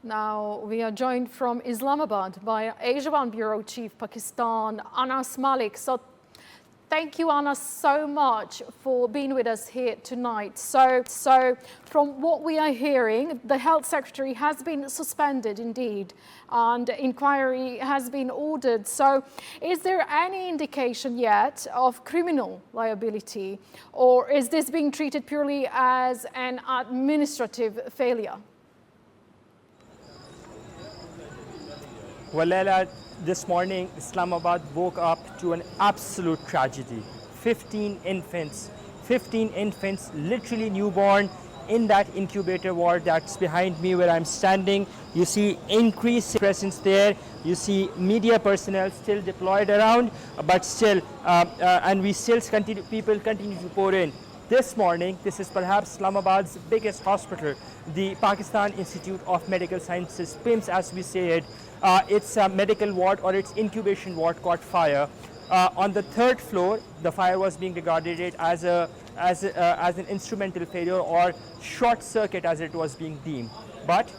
Now we are joined from Islamabad by Asia One Bureau Chief Pakistan, Anas Mallick. So thank you, Anas, so much for being with us here tonight. So from what we are hearing, the Health Secretary has been suspended indeed, and inquiry has been ordered. So is there any indication yet of criminal liability, or is this being treated purely as an administrative failure? Well, Leila, this morning, Islamabad woke up to an absolute tragedy. 15 infants, literally newborn, in that incubator ward that's behind me where I'm standing. You see increased presence there. You see media personnel still deployed around, but still, and people continue to pour in. This morning, this is perhaps Islamabad's biggest hospital, the Pakistan Institute of Medical Sciences, PIMS as we say it. Its medical ward or its incubation ward caught fire. On the third floor, the fire was being regarded as an instrumental failure or short circuit as it was being deemed. But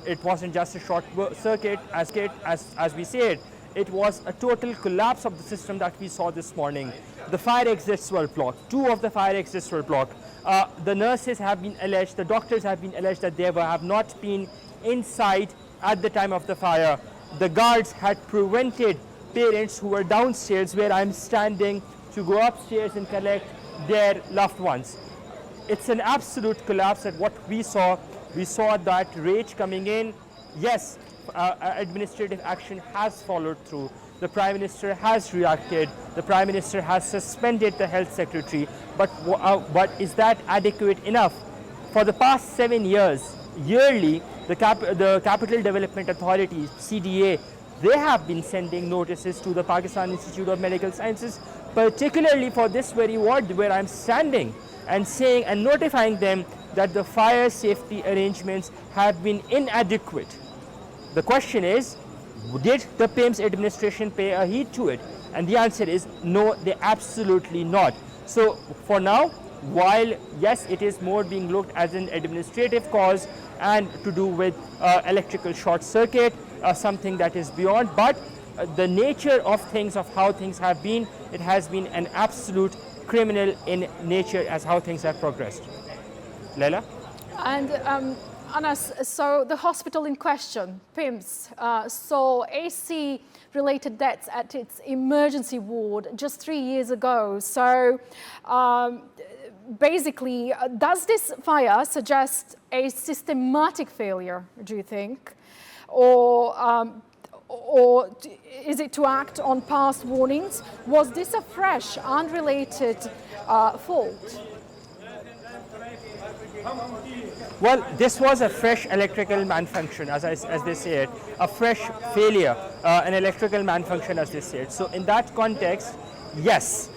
it wasn't just a short circuit as we say it. It was a total collapse of the system that we saw this morning. The fire exits were blocked. 2 of the fire exits were blocked. The nurses have been alleged, the doctors have been alleged that they have not been inside at the time of the fire. The guards had prevented parents who were downstairs where I'm standing to go upstairs and collect their loved ones. It's an absolute collapse at what we saw. We saw that rage coming in. Yes, administrative action has followed through. The Prime Minister has reacted. The Prime Minister has suspended the Health Secretary. But is that adequate enough? For the past 7 years, yearly, the Capital Development Authority, CDA, they have been sending notices to the Pakistan Institute of Medical Sciences, particularly for this very ward where I'm standing, and saying and notifying them that the fire safety arrangements have been inadequate. The question is, did the PIMS administration pay a heed to it? And the answer is no, they absolutely not. So for now, while yes, it is more being looked as an administrative cause and to do with electrical short circuit, something that is beyond, but the nature of things, of how things have been, it has been an absolute criminal in nature as how things have progressed. Leila? And Anas, so the hospital in question, PIMS, saw AC-related deaths at its emergency ward just 3 years ago. So basically, does this fire suggest a systematic failure, do you think? Or is it to act on past warnings? Was this a fresh, unrelated fault? Well, this was a fresh electrical malfunction, as they say it, a fresh failure, an electrical malfunction, as they say it. So in that context, yes,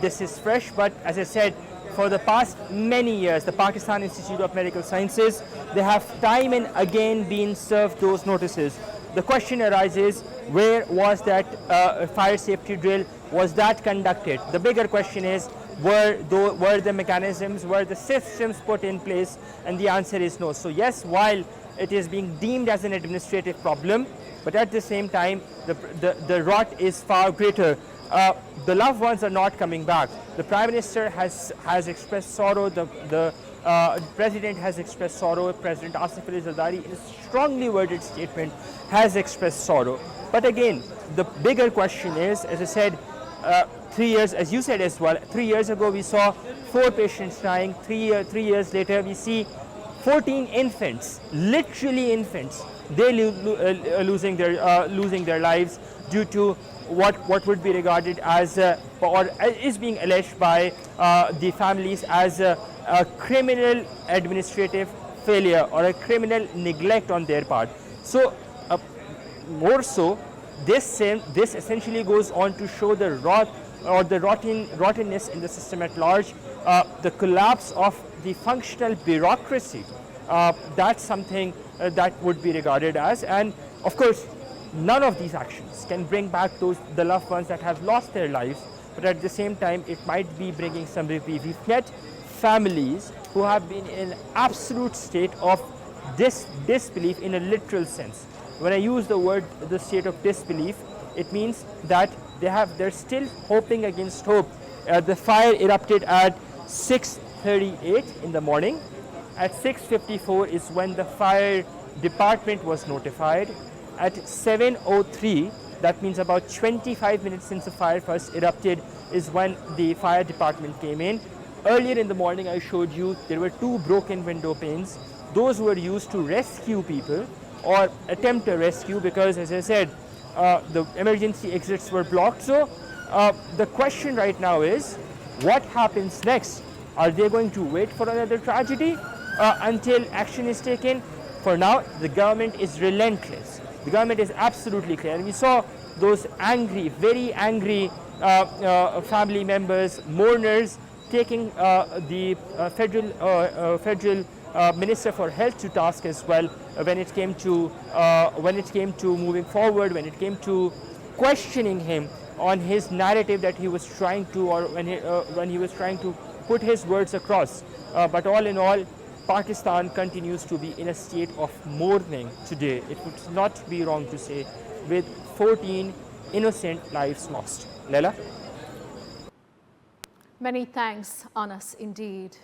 this is fresh, but as I said, for the past many years, the Pakistan Institute of Medical Sciences, they have time and again been served those notices. The question arises, where was that fire safety drill? Was that conducted? The bigger question is, were the mechanisms, were the systems put in place? And the answer is no. So yes, while it is being deemed as an administrative problem, but at the same time, the rot is far greater. The loved ones are not coming back. The Prime Minister has expressed sorrow. The President has expressed sorrow. President Asif Ali Zardari, in a strongly worded statement, has expressed sorrow. But again, the bigger question is, as I said, 3 years, as you said as well, 3 years ago we saw 4 patients dying. 3 years later we see 14 infants, literally infants, they losing their lives due to what would be regarded as or is being alleged by the families as a criminal administrative failure or a criminal neglect on their part. So more so, this essentially goes on to show the rot or the rottenness in the system at large, the collapse of the functional bureaucracy. That's something that would be regarded as, and of course, none of these actions can bring back the loved ones that have lost their lives, but at the same time, it might be bringing some relief. We've met families who have been in absolute state of disbelief in a literal sense. When I use the word the state of disbelief, it means that they're still hoping against hope. The fire erupted at 6:38 in the morning. At 6:54 is when the fire department was notified. At 7:03, that means about 25 minutes since the fire first erupted, is when the fire department came in. Earlier in the morning, I showed you there were 2 broken window panes. Those were used to rescue people or attempt a rescue because, as I said, the emergency exits were blocked. So the question right now is, what happens next? Are they going to wait for another tragedy until action is taken? For now, the government is relentless. The government is absolutely clear. And we saw those angry, very angry family members, mourners, taking the federal Minister for Health to task as well when it came to moving forward, when it came to questioning him on his narrative that he was trying to, or when he was trying to put his words across. But all in all, Pakistan continues to be in a state of mourning today. It would not be wrong to say, with 14 innocent lives lost. Leila? Many thanks, Anas, indeed.